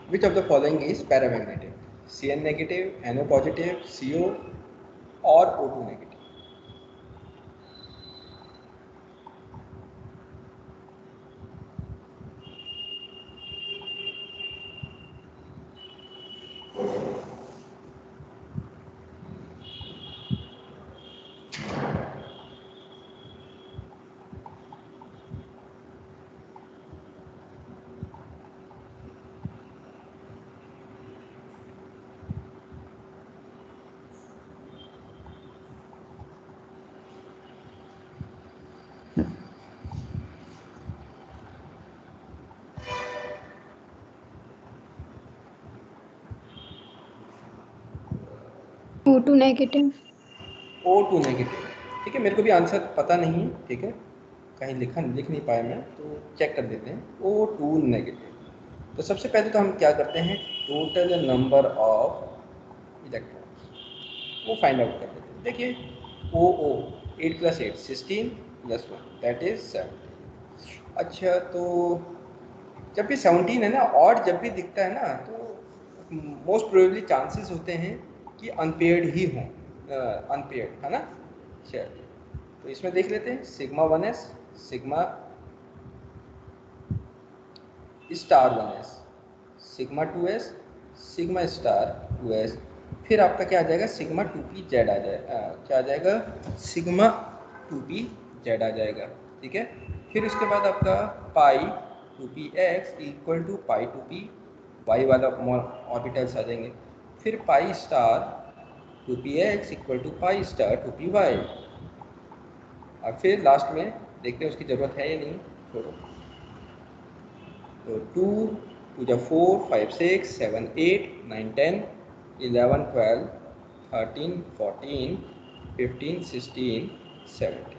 Which of the following is paramagnetic? Cn negative, NO positive, CO or O2 negative? O2 negative. O2 negative. ठीक है, मेरे को भी answer पता नहीं है, ठीक है, कहीं लिख नहीं पाया मैं, तो चेक कर देते हैं। O2 negative. तो सबसे पहले तो हम क्या करते हैं, टोटल नंबर ऑफ इलेक्ट्रॉन्स वो फाइंड आउट कर देते हैं। देखिए OO 8 + 8 16 + 1 दैट इज 17। अच्छा, तो जब भी 17 है ना, और जब भी दिखता है ना, तो मोस्ट प्रोबेबली चांसेस होते हैं कि अनपेयर्ड ही हों, अनपेयर्ड है ना। चलिए, तो इसमें देख लेते हैं sigma 1s, sigma star 1s, sigma 2s, sigma star 2s, फिर आपका क्या आ जाएगा, सिग्मा 2p z आ जाएगा, क्या आ जाएगा, सिग्मा 2p z आ जाएगा। ठीक है, फिर उसके बाद आपका pi 2px equal to pi 2p Y वाला ऑर्बिटल्स आ जाएंगे। फिर pi star 2px equal to pi star 2py। और फिर लास्ट में देखते हैं उसकी ज़रूरत है या नहीं, छोड़ो। तो 2 2 4 5 6 7 8 9 10 11 12 13 14 15 16 17।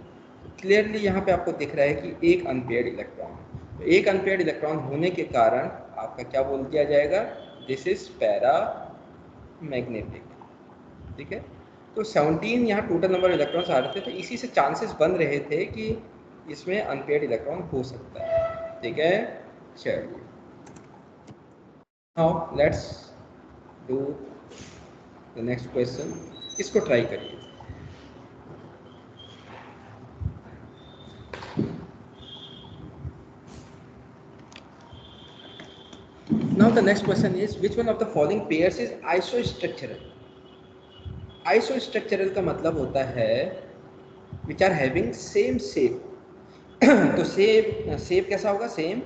क्लियरली यहाँ पे आपको दिख रहा है कि एक अनपेयर्ड इलेक्ट्रॉन है। तो एक अनपेयर्ड इलेक्ट्रॉन होने के कारण आपका क्या बोल दिया जाएगा, दिस इज पैरा मैग्नेटिक। ठीक है, तो 17 यहाँ टोटल नंबर इलेक्ट्रॉन्स आ रहे थे, तो इसी से चांसेस बन रहे थे कि इसमें अनपेयर्ड इलेक्ट्रॉन हो सकता है। ठीक है, चलिए, now let's do the next question. इसको ट्राई करिए। Now the next question is which one of the following pairs is isostructural. Isostructural का मतलब होता है which are having same shape. तो शेप कैसा होगा, सेम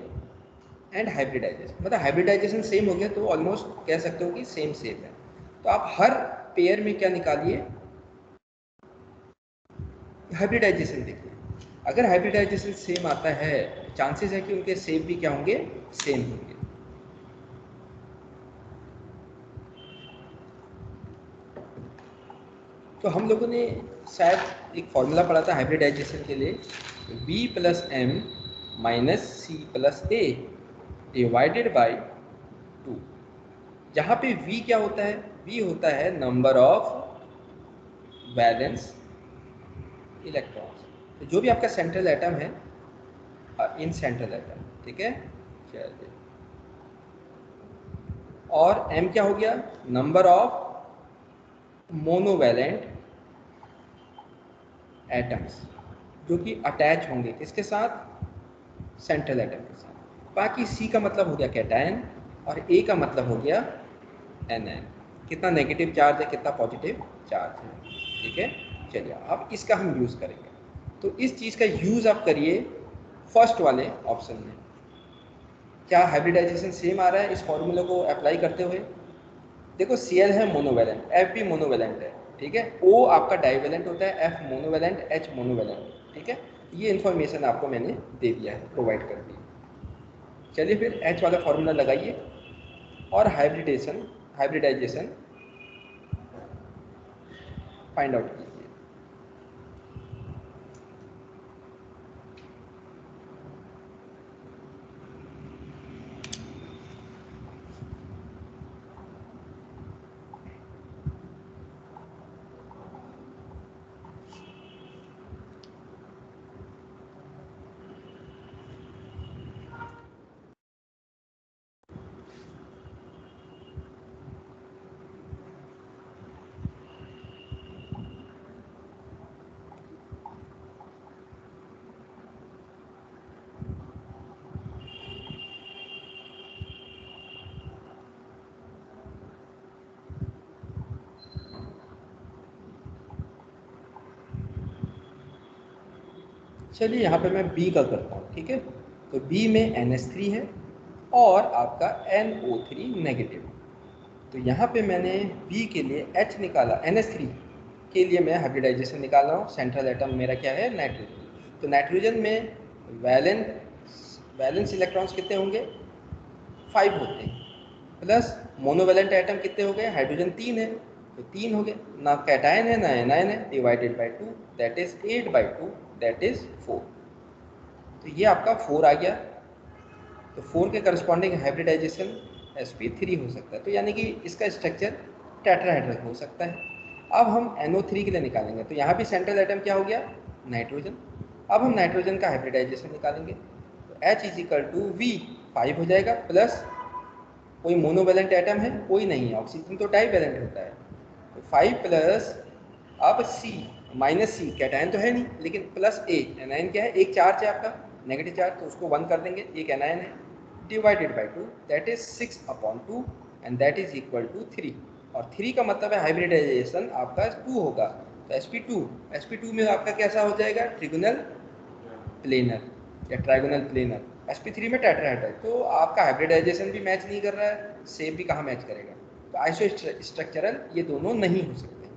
एंड हाइब्रिडाइजेशन, मतलब हाइब्रिडाइजेशन सेम हो गया तो ऑलमोस्ट कह सकते हो कि सेम शेप है। तो आप हर पेयर में क्या निकालिए, हाइब्रिडाइजेशन देखिए। अगर हाइब्रिडाइजेशन सेम आता है तो चांसेस है कि उनके शेप भी क्या होंगे, सेम होंगे। तो हम लोगों ने शायद एक फॉर्मूला पढ़ा था हाइब्रिडाइजेशन के लिए, V + M - C + A divided by 2। जहाँ पे V क्या होता है, V होता है नंबर ऑफ वैलेंस इलेक्ट्रॉन्स। तो जो भी आपका सेंट्रल एटम है, इन सेंट्रल एटम, ठीक है, चलिए। और M क्या हो गया, नंबर ऑफ मोनोवैलेंट एटम्स जो कि अटैच होंगे किसके साथ, सेंट्रल एटम के साथ। बाकी C का मतलब हो गया कैटायन और A का मतलब हो गया एनआयन। कितना नेगेटिव चार्ज है, कितना पॉजिटिव चार्ज है। ठीक है, चलिए अब इसका हम यूज़ करेंगे। तो इस चीज़ का यूज़ आप करिए फर्स्ट वाले ऑप्शन में। क्या हाइब्रिडाइजेशन सेम आ रहा है इस फॉर्मूले को अप्लाई करते हुए। देखो Cl है मोनोवैलेंट, F भी मोनोवैलेंट है, ठीक है, O आपका डाइवैलेंट होता है, F मोनोवैलेंट, H मोनोवैलेंट। ठीक है, ये इन्फॉर्मेशन आपको मैंने दे दिया है, प्रोवाइड कर दी। चलिए फिर H वाला फॉर्मूला लगाइए और हाइब्रिडाइजेशन फाइंड आउट कीजिए। चलिए यहाँ पे मैं बी का करता हूँ, ठीक है। तो बी में NH3 है और आपका NO3 नेगेटिव। तो यहाँ पे मैंने बी के लिए H निकाला, NH3 के लिए मैं हाइब्रिडाइजेशन निकाल रहा हूँ। सेंट्रल एटम मेरा क्या है, नाइट्रोजन। तो नाइट्रोजन में वैलेंस इलेक्ट्रॉन्स कितने होंगे, 5 होते हैं, प्लस मोनोवैलेंट एटम कितने हो गए, हाइड्रोजन 3 है तो 3 हो गए, ना कैटायन है ना एनायन है, divided by 2 that is 8/2 that is 4। तो ये आपका 4 आ गया। तो 4 के करस्पॉन्डिंग हाइब्रिडाइजेशन sp3 हो सकता है, तो यानी कि इसका स्ट्रक्चर टेट्राहेड्रल हो सकता है। अब हम NO3 के लिए निकालेंगे, तो यहाँ भी सेंट्रल एटम क्या हो गया, नाइट्रोजन। अब हम नाइट्रोजन का हाइब्रिडाइजेशन निकालेंगे, तो H is equal to V 5 हो जाएगा, प्लस कोई मोनोवैलेंट एटम है, कोई नहीं है, ऑक्सीजन तो डाईवैलेंट होता है, तो 5 प्लस अब C माइनस C, कैटायन तो है नहीं लेकिन प्लस A, एनायन क्या है, एक चार्ज है आपका नेगेटिव चार्ज, तो उसको 1 कर देंगे, एक एनायन है, divided by 2 that is 6/2 and that is equal to 3। और 3 का मतलब है हाइब्रिडाइजेशन आपका 2 होगा, तो sp2 में आपका कैसा हो जाएगा, ट्रिगोनल प्लेनर या ट्राइगोनल प्लेनर। sp3 में टेट्राहेड्रल, तो आपका हाइब्रिडाइजेशन भी मैच नहीं कर रहा है, शेप भी कहाँ मैच करेगा, तो आइसो स्ट्रक्चरल ये दोनों नहीं हो सकते।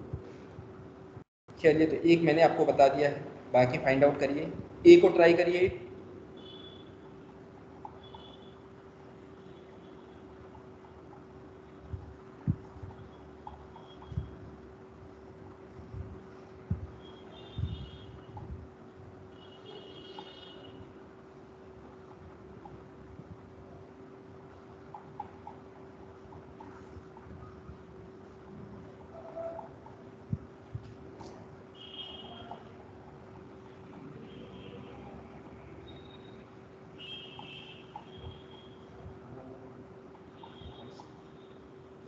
चलिए, तो एक मैंने आपको बता दिया है, बाकी फाइंड आउट करिए, ए को ट्राई करिए।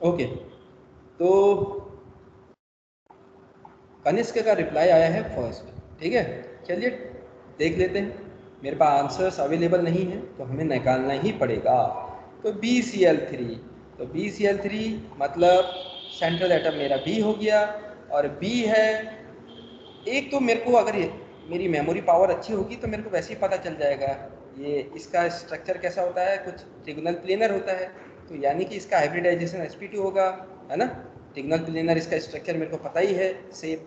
ओके, तो कनिष्क का रिप्लाई आया है फर्स्ट, ठीक है। चलिए देख लेते हैं, मेरे पास आंसर्स अवेलेबल नहीं है तो हमें निकालना ही पड़ेगा। तो BCl3, तो BCl3 मतलब सेंट्रल एटम मेरा B हो गया, और B है, एक तो मेरे को अगर मेरी मेमोरी पावर अच्छी होगी तो मेरे को वैसे ही पता चल जाएगा ये इसका स्ट्रक्चर कैसा होता है, कुछ ट्रिगोनल प्लेनर होता है, तो यानी कि इसका हाइब्रिडाइजेशन sp2 होगा, है ना। ट्रिगोनल प्लेनर इसका स्ट्रक्चर मेरे को पता ही है सेम।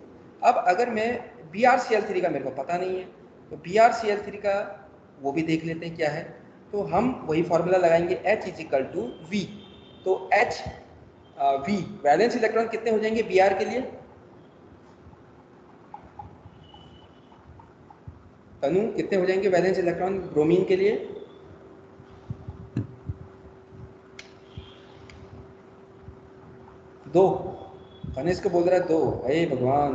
अब अगर मैं BrCl3 का मेरे को पता नहीं है, तो BrCl3 का वो भी देख लेते हैं क्या है। तो हम वही फॉर्मूला लगाएंगे, H is equal to V। तो H V वैलेंस इलेक्ट्रॉन कितने हो जाएंगे Br के लिए, तनु कितने हो जाएंगे वैलेंस इलेक्ट्रॉन ब्रोमीन के लिए, 2। कनिष्क बोल रहा है 2, हे भगवान,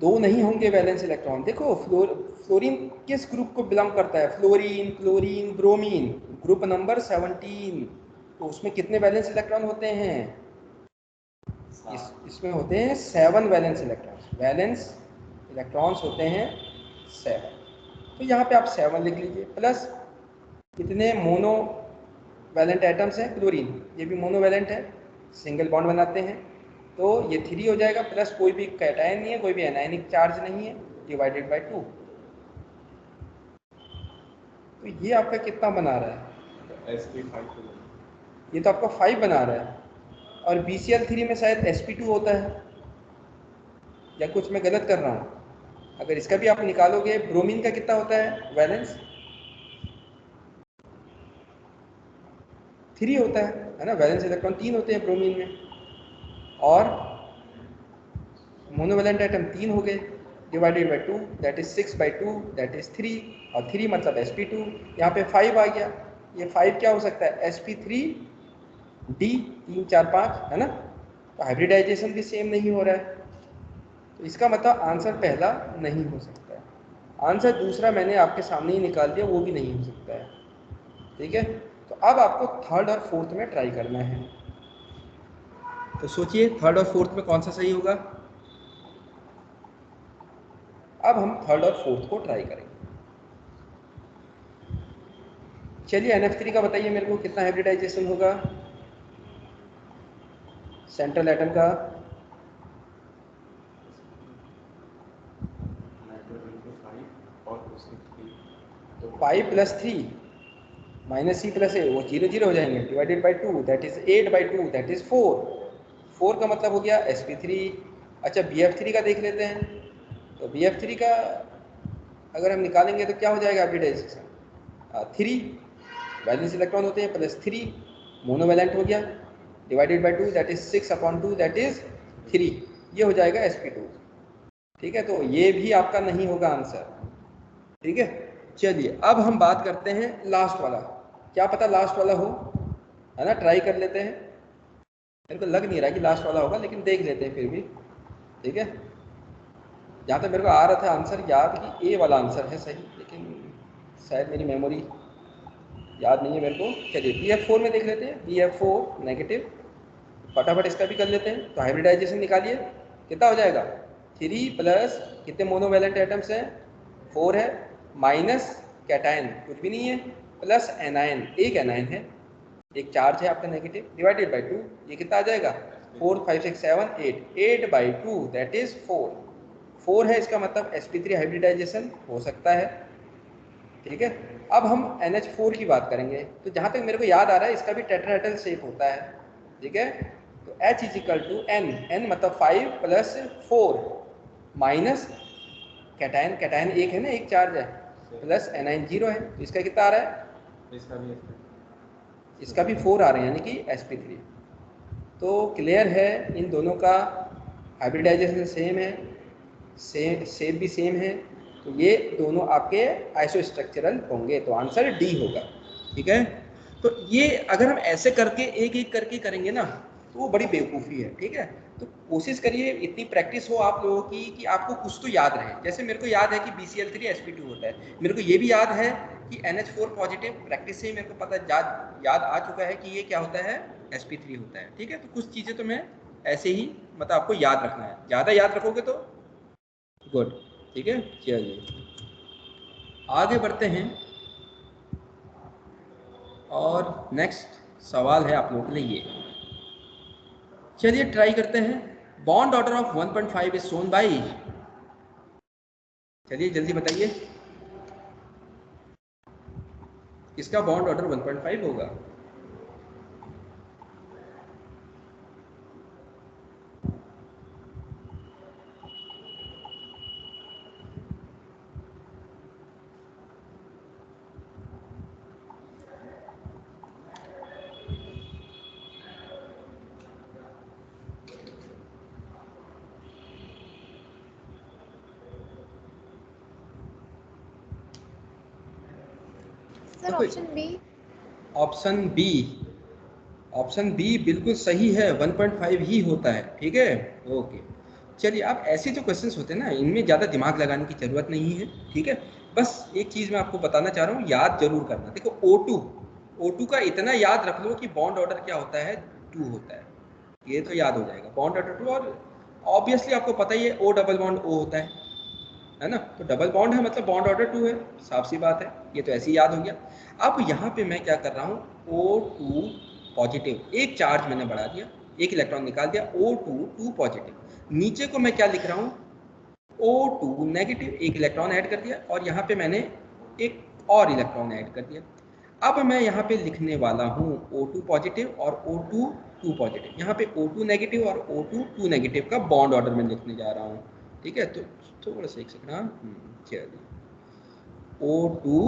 2 नहीं होंगे वैलेंस इलेक्ट्रॉन। देखो फ्लोरीन किस ग्रुप को बिलोंग करता है, fluorine, chlorine, bromine, group number 17। तो उसमें कितने वैलेंस इलेक्ट्रॉन होते हैं, इसमें होते हैं 7 वैलेंस इलेक्ट्रॉन्स। वैलेंस इलेक्ट्रॉन्स होते हैं 7, तो यहाँ पे आप 7 लिख लीजिए, प्लस कितने मोनो वैलेंट एटम्स हैं, क्लोरीन ये भी मोनोवैलेंट है, सिंगल बॉन्ड बनाते हैं, तो ये 3 हो जाएगा, प्लस कोई भी कैटायन नहीं है, कोई भी एनायनिक चार्ज नहीं है, डिवाइडेड बाई 2। तो ये आपका कितना बना रहा है, sp5 ये तो आपका 5 बना रहा है, और BCl3 में शायद sp2 होता है, या कुछ मैं गलत कर रहा हूँ। अगर इसका भी आप निकालोगे, ब्रोमीन का कितना होता है वैलेंस, 3 होता है ना, वैलेंस इलेक्ट्रॉन 3 होते हैं ब्रोमीन में, और मोनोवैलेंट एटम 3 हो गए, divided by 2 that is 6/2 that is 3, और 3 मतलब sp2, यहाँ पे 5 आ गया, ये 5 क्या हो सकता है, sp3d, 3 4 5, है ना। तो हाइब्रिडाइजेशन भी सेम नहीं हो रहा है, तो इसका मतलब आंसर पहला नहीं हो सकता है। आंसर दूसरा मैंने आपके सामने ही निकाल दिया, वो भी नहीं हो सकता है, ठीक है। तो अब आपको थर्ड और फोर्थ में ट्राई करना है, तो सोचिए थर्ड और फोर्थ में कौन सा सही होगा। अब हम थर्ड और फोर्थ को ट्राई करेंगे। चलिए NF3 का बताइए मेरे को कितना हाइब्रिडाइजेशन होगा, सेंट्रल एटम का 5 + 3 -c + a, वो 0 0 हो जाएंगे, divided by 2 that is 8/2 that is 4। 4 का मतलब हो गया sp3। अच्छा bf3 का देख लेते हैं। तो bf3 का अगर हम निकालेंगे तो क्या हो जाएगा हाइब्रिडाइजेशन, 3 वैलेंस इलेक्ट्रॉन होते हैं +3 मोनोवैलेंट हो गया, divided by 2 that is 6/2 that is 3, ये हो जाएगा sp2। ठीक है, तो ये भी आपका नहीं होगा आंसर। ठीक है, चलिए अब हम बात करते हैं लास्ट वाला। क्या पता लास्ट वाला हो, है ना, ट्राई कर लेते हैं। मेरे को लग नहीं रहा कि लास्ट वाला होगा, लेकिन देख लेते हैं फिर भी। ठीक है, जहाँ तक मेरे को आ रहा था आंसर याद कि ए वाला आंसर है सही, लेकिन शायद मेरी मेमोरी याद नहीं है मेरे को। चलिए BF4 में देख लेते हैं, BF4 नेगेटिव, फटाफट इसका भी कर लेते हैं। तो हाइब्रिडाइजेशन निकालिए, कितना हो जाएगा, 3 प्लस कितने मोनोवैलेंट एटम्स हैं, 4 है, माइनस कैटायन कुछ भी नहीं है, प्लस एनायन, एक एनायन है, एक चार्ज है आपका नेगेटिव, डिवाइडेड बाई 2, ये कितना आ जाएगा 4 5 6 7 8, 8/2 दैट इज 4। 4 है, इसका मतलब sp3 हाइब्रिडाइजेशन हो सकता है। ठीक है, अब हम NH4 की बात करेंगे। तो जहाँ तक मेरे को याद आ रहा है इसका भी टेट्राहेड्रल शेप होता है। ठीक है, तो H = N, N मतलब 5 + 4 माइनस कैटायन, कैटायन एक है ना, एक चार्ज है, प्लस एनायन 0 है, तो इसका कितना आ रहा है, इसका भी 4 आ रहे हैं, यानी कि sp3। तो क्लियर है, इन दोनों का हाइब्रिडाइजेशन सेम है, शेप भी सेम है, तो ये दोनों आपके आइसोस्ट्रक्चरल होंगे, तो आंसर डी होगा। ठीक है, तो ये अगर हम ऐसे करके एक एक करके करेंगे ना तो वो बड़ी बेवकूफ़ी है। ठीक है, तो कोशिश करिए इतनी प्रैक्टिस हो आप लोगों की कि आपको कुछ तो याद रहे। जैसे मेरे को याद है कि BCl3 sp2 होता है, मेरे को ये भी याद है कि NH4 पॉजिटिव, प्रैक्टिस से ही मेरे को पता याद आ चुका है कि ये क्या होता है, sp3 होता है। ठीक है, तो कुछ चीज़ें तो मैं ऐसे ही मतलब आपको याद रखना है, ज़्यादा याद रखोगे तो गुड। ठीक है, चलिए आगे बढ़ते हैं और नेक्स्ट सवाल है आप लोगों के लिए ये। चलिए ट्राई करते हैं। Bond order of 1.5 is shown by, चलिए जल्दी बताइए किसका बॉन्ड ऑर्डर 1.5 होगा। Sir option B. Option B बिल्कुल सही है, 1.5 ही होता है। ठीक है, ओके। चलिए, अब ऐसे जो क्वेश्चंस होते हैं ना, इनमें ज़्यादा दिमाग लगाने की ज़रूरत नहीं है। ठीक है, बस एक चीज़ मैं आपको बताना चाह रहा हूँ, याद जरूर करना। देखो O2 का इतना याद रख लो कि बॉन्ड ऑर्डर क्या होता है, 2 होता है, ये तो याद हो जाएगा, बॉन्ड ऑर्डर 2। और ऑब्वियसली आपको पता ही है O डबल बॉन्ड O होता है ना, तो डबल बॉन्ड है मतलब बॉन्ड ऑर्डर 2 है, साफ सी बात है, ये तो ऐसे ही याद हो गया। अब यहाँ पे मैं क्या कर रहा हूँ, O2 पॉजिटिव, एक चार्ज मैंने बढ़ा दिया, एक इलेक्ट्रॉन निकाल दिया, O2 2 पॉजिटिव। नीचे को मैं क्या लिख रहा हूँ, O2 नेगेटिव, एक इलेक्ट्रॉन ऐड कर दिया, और यहाँ पे मैंने एक और इलेक्ट्रॉन ऐड कर दिया। अब मैं यहाँ पे लिखने वाला हूँ O2 पॉजिटिव और O2 2 पॉजिटिव। यहाँ पे O2 नेगेटिव और O2 2 नेगेटिव का बॉन्ड ऑर्डर में लिखने जा रहा हूँ। ठीक है, तो थोड़ा सा एक सेकंड, हाँ चलिए, O2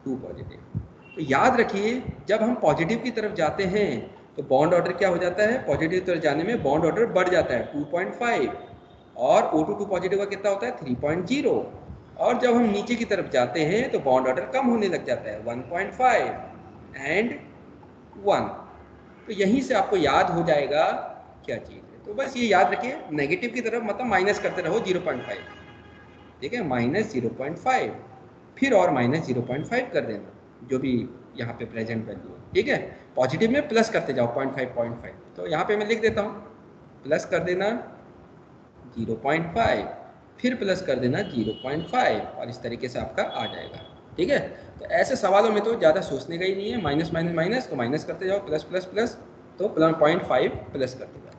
2 पॉजिटिव। तो याद रखिए जब हम पॉजिटिव की तरफ जाते हैं तो बॉन्ड ऑर्डर क्या हो जाता है, पॉजिटिव की तरफ जाने में बॉन्ड ऑर्डर बढ़ जाता है 2.5, और O2 2 पॉजिटिव का कितना होता है 3.0, और जब हम नीचे की तरफ जाते हैं तो बॉन्ड ऑर्डर कम होने लग जाता है 1.5 एंड 1। तो यहीं से आपको याद हो जाएगा क्या चीज़ है। तो बस ये याद रखिए, नेगेटिव की तरफ मतलब माइनस करते रहो 0.5। ठीक है, -0.5, फिर और -0.5 कर देना, जो भी यहाँ पे प्रेजेंट वैल्यू है। ठीक है, पॉजिटिव में प्लस करते जाओ 0.5, तो यहाँ पे मैं लिख देता हूँ, प्लस कर देना 0.5, फिर प्लस कर देना 0.5, और इस तरीके से आपका आ जाएगा। ठीक है, तो ऐसे सवालों में तो ज़्यादा सोचने का ही नहीं है, माइनस माइनस माइनस, तो माइनस करते जाओ, प्लस प्लस प्लस, तो 0.5 प्लस करते जाओ।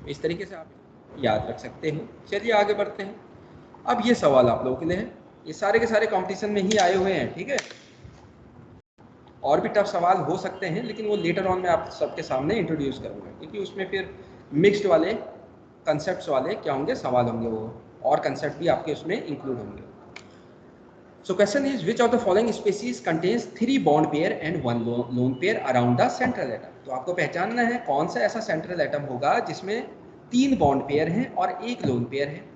इस तरीके से आप याद रख सकते हो। चलिए आगे बढ़ते हैं। अब ये सवाल आप लोगों के लिए है, ये सारे के सारे कंपटीशन में ही आए हुए हैं, ठीक है। और भी टफ सवाल हो सकते हैं, लेकिन वो लेटर ऑन मैं आप सबके सामने इंट्रोड्यूस करूंगा, क्योंकि उसमें फिर मिक्स्ड वाले कंसेप्ट वाले क्या होंगे, सवाल होंगे, वो और कंसेप्ट भी आपके उसमें इंक्लूड होंगे। So question is, which of the following species contains 3 bond pair and 1 lone pair around the central atom? तो आपको पहचानना है कौन सा ऐसा सेंट्रल एटम होगा जिसमें 3 बॉन्ड पेयर हैं और 1 लोन पेयर है।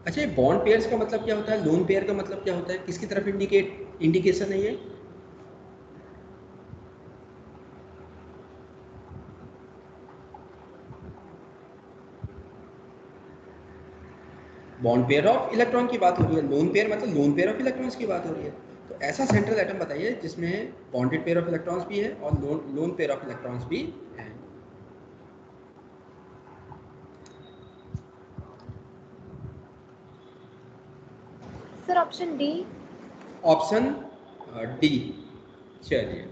अच्छा, ये बॉन्ड पेयर्स का मतलब क्या होता है, लोन पेयर का मतलब क्या होता है, किसकी तरफ इंडिकेशन है ये? बॉन्ड पेयर ऑफ इलेक्ट्रॉन की बात हो रही है, लोन पेयर मतलब लोन पेयर ऑफ इलेक्ट्रॉन्स की बात हो रही है। तो ऐसा सेंट्रल एटम बताइए जिसमें बॉन्डेड पेयर ऑफ इलेक्ट्रॉन्स भी है और लोन पेयर ऑफ इलेक्ट्रॉन्स भी है। Sir option D. Option D. चलिए,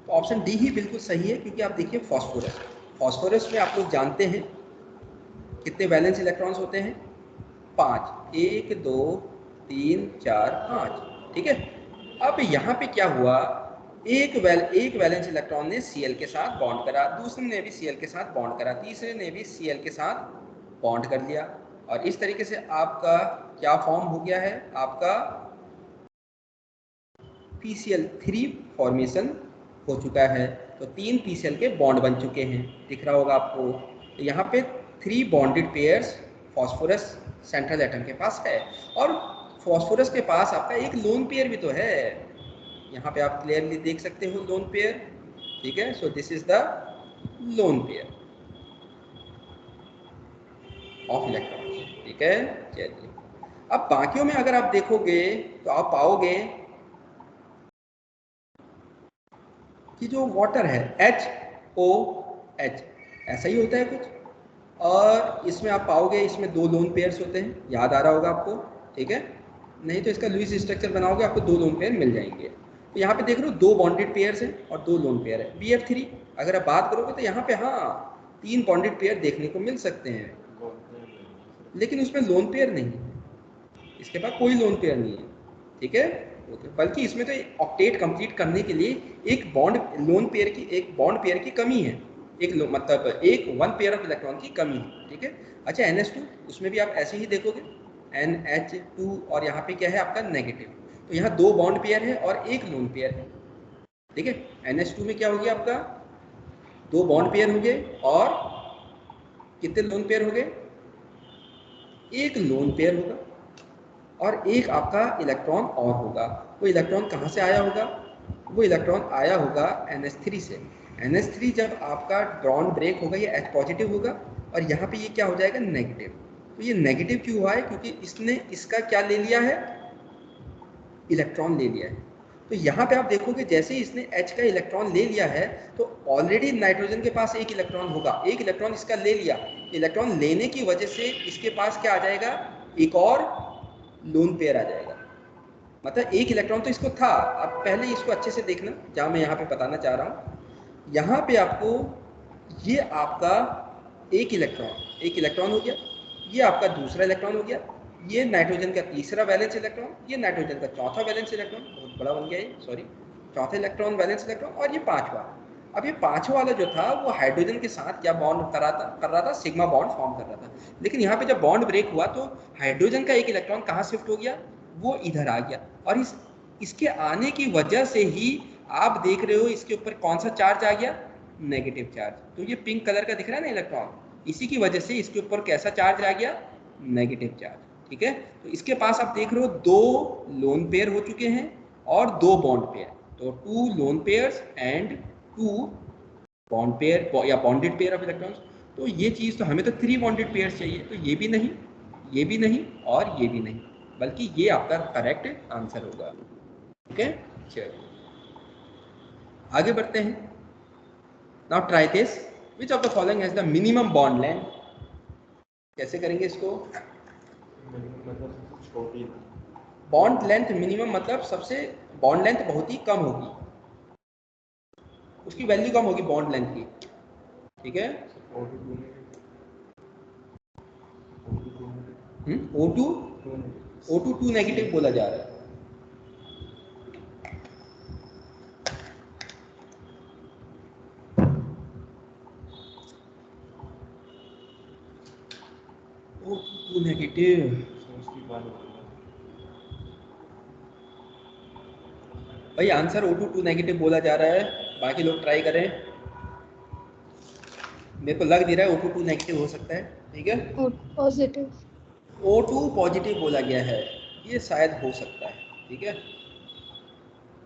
तो ऑप्शन डी ही बिल्कुल सही है, क्योंकि आप देखिए फॉस्फोरस, फॉस्फोरस में आप लोग जानते हैं कितने वैलेंस इलेक्ट्रॉन्स होते हैं, 5, 1 2 3 4 5, ठीक है। अब यहाँ पे क्या हुआ, एक वैलेंस इलेक्ट्रॉन ने Cl के साथ बॉन्ड करा, दूसरे ने भी Cl के साथ बॉन्ड करा, तीसरे ने भी Cl के साथ बॉन्ड कर लिया, और इस तरीके से आपका क्या फॉर्म हो गया है, आपका PCl3 फॉर्मेशन हो चुका है। तो 3 PCl के बॉन्ड बन चुके हैं, दिख रहा होगा आपको। तो यहाँ पे 3 bonded pairs phosphorus central atom के पास है, और फॉस्फोरस के पास आपका एक लोन पेयर भी तो है, यहाँ पे आप क्लियरली देख सकते हो लोन पेयर, ठीक है। So this is the lone pair of electron, ठीक है। चलिए, अब बाकियों में अगर आप देखोगे तो आप पाओगे कि जो वाटर है HOH ऐसा ही होता है कुछ, और इसमें आप पाओगे इसमें 2 लोन पेयर्स होते हैं, याद आ रहा होगा आपको, ठीक है। नहीं तो इसका लुईस स्ट्रक्चर बनाओगे आपको 2 लोन पेयर मिल जाएंगे। तो यहाँ पे देख रहे हो 2 बॉन्डेड पेयर्स हैं और 2 लोन पेयर है, BF3। अगर आप बात करोगे तो यहाँ पे हाँ 3 बॉन्डेड पेयर देखने को मिल सकते हैं, लेकिन उसमें लोन पेयर नहीं है, इसके पास कोई लोन पेयर नहीं है, ठीक है। बल्कि इसमें तो ऑक्टेट कंप्लीट करने के लिए एक बॉन्ड पेयर की कमी है, मतलब एक 1 पेयर ऑफ इलेक्ट्रॉन की कमी है, ठीक है। अच्छा, NH2 उसमें भी आप ऐसे ही देखोगे NH2, और यहाँ पे क्या है आपका नेगेटिव, तो यहाँ 2 बॉन्ड पेयर है और एक लोन पेयर है, ठीक है। NH2 में क्या हो गया आपका 2 बॉन्ड पेयर हो गए, और कितने लोन पेयर हो गए, एक लोन पेयर होगा, और एक आपका इलेक्ट्रॉन और होगा। वो इलेक्ट्रॉन कहाँ से आया होगा, वो इलेक्ट्रॉन आया होगा NH3 से। NH3 जब आपका ड्रॉन ब्रेक होगा ये H पॉजिटिव होगा, और यहाँ पे ये क्या हो जाएगा नेगेटिव। तो ये नेगेटिव क्यों हुआ है, क्योंकि इसने इसका क्या ले लिया है, इलेक्ट्रॉन ले लिया है। तो यहाँ पे आप देखोगे जैसे ही इसने H का इलेक्ट्रॉन ले लिया है, तो ऑलरेडी नाइट्रोजन के पास एक इलेक्ट्रॉन होगा, एक इलेक्ट्रॉन इसका ले लिया, इलेक्ट्रॉन लेने की वजह से इसके पास क्या आ जाएगा, एक और लोन पेयर आ जाएगा। मतलब एक इलेक्ट्रॉन तो इसको था, अब पहले इसको अच्छे से देखना जहाँ मैं यहाँ पे बताना चाह रहा हूँ। यहाँ पे आपको ये आपका एक इलेक्ट्रॉन हो गया, ये आपका दूसरा इलेक्ट्रॉन हो गया, ये नाइट्रोजन का तीसरा वैलेंस इलेक्ट्रॉन, ये नाइट्रोजन का चौथा वैलेंस इलेक्ट्रॉन, बहुत बड़ा बन गया ये, सॉरी, चौथा इलेक्ट्रॉन वैलेंस इलेक्ट्रॉन, और ये पांचवा। अब ये पांचवा वाला जो था वो हाइड्रोजन के साथ क्या बॉन्ड कर रहा था, सिग्मा बॉन्ड फॉर्म कर रहा था। लेकिन यहाँ पे जब बॉन्ड ब्रेक हुआ तो हाइड्रोजन का एक इलेक्ट्रॉन कहाँ शिफ्ट हो गया, वो इधर आ गया, और इसके आने की वजह से ही आप देख रहे हो इसके ऊपर कौन सा चार्ज आ गया, नेगेटिव चार्ज। तो ये पिंक कलर का दिख रहा है ना इलेक्ट्रॉन, इसी की वजह से इसके ऊपर कैसा चार्ज आ गया, नेगेटिव चार्ज, ठीक है। तो इसके पास आप देख रहे हो 2 लोन पेयर हो चुके हैं और 2 बॉन्ड पेयर, तो 2 lone pairs and 2 bond pair या बॉन्डेड पेयर ऑफ इलेक्ट्रॉन्स। तो ये चीज़ तो हमें तो 3 बॉन्डेड पेयर्स चाहिए, तो ये भी नहीं, ये भी नहीं और ये भी नहीं, बल्कि ये आपका करेक्ट आंसर होगा। ओके, चलिए आगे बढ़ते हैं। Now try this, which of the following has the minimum bond length. कैसे करेंगे इसको? बॉन्ड लेंथ मिनिमम मतलब सबसे, बॉन्ड लेंथ बहुत ही कम होगी, उसकी वैल्यू कम होगी बॉन्ड लेंथ की, ठीक है। O2 नेगेटिव बोला जा रहा है। O2 नेगेटिव, भाई आंसर O2 नेगेटिव बोला जा रहा है, बाकी लोग ट्राई करें। मेरे को लग नहीं रहा है O2 नेगेटिव हो सकता है, ठीक है। पॉजिटिव, O2 पॉजिटिव बोला गया है, ये शायद हो सकता है, ठीक है।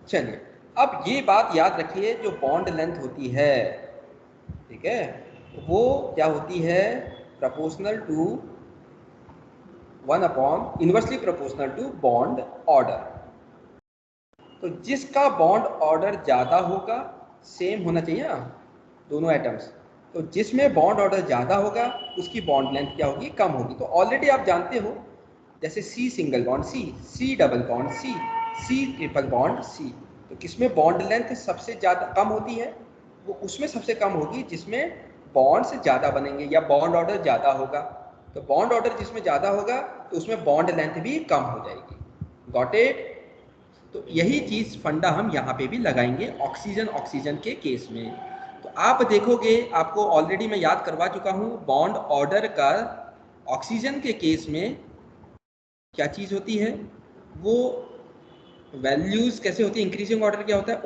चलिए अब ये बात याद रखिए, जो बॉन्ड लेंथ होती है, ठीक है, वो क्या होती है, proportional to 1 upon inversely proportional to bond order. तो जिसका बॉन्ड ऑर्डर ज़्यादा होगा, सेम होना चाहिए ना दोनों एटम्स, तो जिसमें बॉन्ड ऑर्डर ज़्यादा होगा उसकी बॉन्ड लेंथ क्या होगी, कम होगी। तो ऑलरेडी आप जानते हो, जैसे C single bond C, C double bond C, C triple bond C, तो किसमें बॉन्ड लेंथ सबसे ज़्यादा कम होती है, वो उसमें सबसे कम होगी जिसमें बॉन्ड्स ज़्यादा बनेंगे या बॉन्ड ऑर्डर ज़्यादा होगा। तो बॉन्ड ऑर्डर जिसमें ज़्यादा होगा तो उसमें बॉन्ड लेंथ भी कम हो जाएगी। Got it? तो यही चीज़ फंडा हम यहाँ पे भी लगाएंगे ऑक्सीजन ऑक्सीजन के केस में। तो आप देखोगे, आपको ऑलरेडी मैं याद करवा चुका हूँ, बॉन्ड ऑर्डर का ऑक्सीजन के केस में क्या चीज़ होती है, वो वैल्यूज़ कैसे होती है, इंक्रीजिंग ऑर्डर क्या होता है,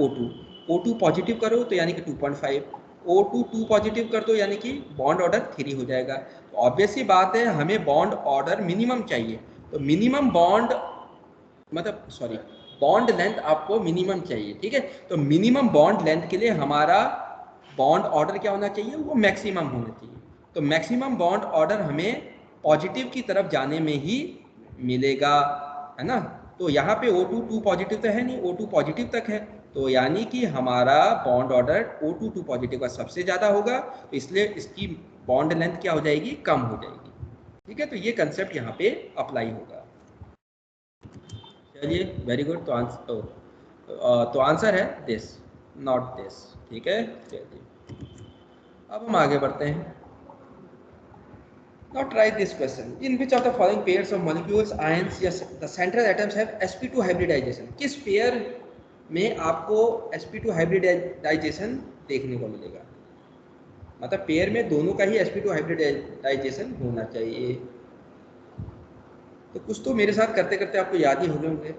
O2 पॉजिटिव करो तो यानी कि 2.5, O2 2 पॉजिटिव कर दो यानी कि बॉन्ड ऑर्डर 3 हो जाएगा। तो ऑब्वियस ही बात है, हमें बॉन्ड ऑर्डर मिनिमम चाहिए, तो मिनिमम बॉन्ड मतलब सॉरी बॉन्ड लेंथ आपको मिनिमम चाहिए, ठीक है। तो मिनिमम बॉन्ड लेंथ के लिए हमारा बॉन्ड ऑर्डर क्या होना चाहिए, वो मैक्सिमम होना चाहिए। तो मैक्सिमम बॉन्ड ऑर्डर हमें पॉजिटिव की तरफ जाने में ही मिलेगा, है ना। तो यहाँ पे O2 2 पॉजिटिव तो है नहीं, O2 पॉजिटिव तक है, तो यानी कि हमारा बॉन्ड ऑर्डर O2 2 पॉजिटिव का सबसे ज़्यादा होगा, तो इसलिए इसकी बॉन्ड लेंथ क्या हो जाएगी, कम हो जाएगी, ठीक है। तो ये कंसेप्ट यहाँ पे अप्लाई होगा। चलिए वेरी गुड, तो आंसर है दिस, नॉट दिस, ठीक है। चलिए अब हम आगे बढ़ते हैं। Now try this question. In which of the following pairs of molecules, ions, yes, the central atoms have sp2 hybridization? किस पेयर में आपको sp2 हाइब्रिडाइजेशन देखने को मिलेगा, मतलब पेयर में दोनों का ही sp2 हाइब्रिडाइजेशन होना चाहिए। तो कुछ तो मेरे साथ करते करते आपको याद ही हो गए होंगे।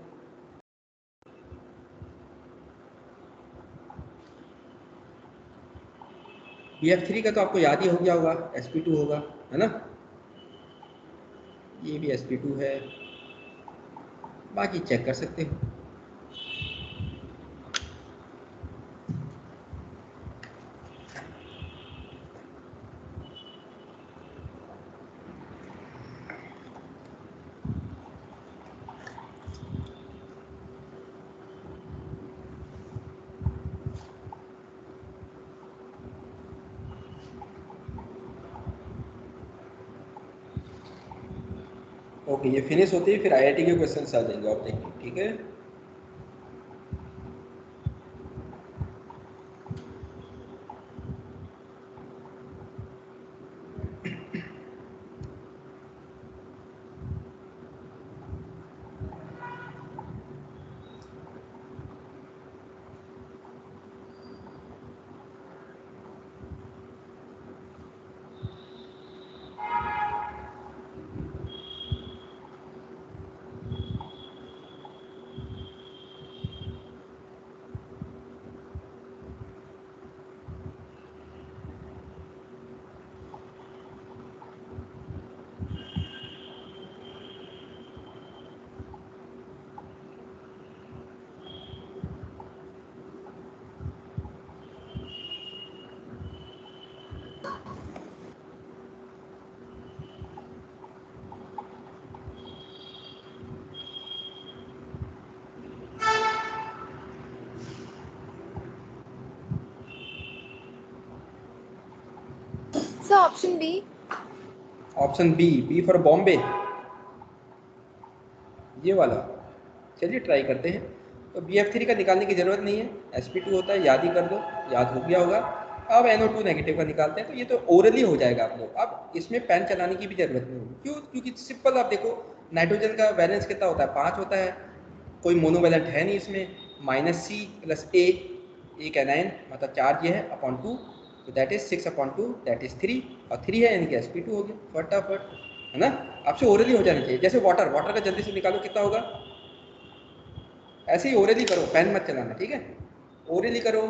BF3 का तो आपको याद ही हो गया होगा, sp2 होगा, है ना। ये भी sp2 है, बाकी चेक कर सकते हो। ओके, ये फिनिश होते ही फिर IIT के क्वेश्चंस आ जाएंगे, आप देखिए, ठीक है। Sir option B. Option B for Bombay, ये वाला। चलिए ट्राई करते हैं। तो BF3 का निकालने की ज़रूरत नहीं है, sp2 होता है, याद ही कर दो, याद हो गया होगा। अब NO2 नेगेटिव का निकालते हैं, तो ये तो ओरली हो जाएगा आप लोग। अब इसमें पेन चलाने की भी ज़रूरत नहीं होगी। क्यों? क्योंकि सिंपल, आप देखो नाइट्रोजन का वैलेंस कितना होता है, 5 होता है, कोई मोनोवैलेंट है नहीं इसमें। -C + A, एक एनाइन मतलब चार्ज ये है अपॉन 2, तो दैट इज 6/2, दैट इज 3, और 3 है यानी कि sp2 हो गया फटाफट, है ना। आपसे ओरली हो जाना चाहिए। जैसे वाटर का जल्दी से निकालो, कितना होगा, ऐसे ही ओरली करो, पेन मत चलाना, ठीक है। ओरली करो।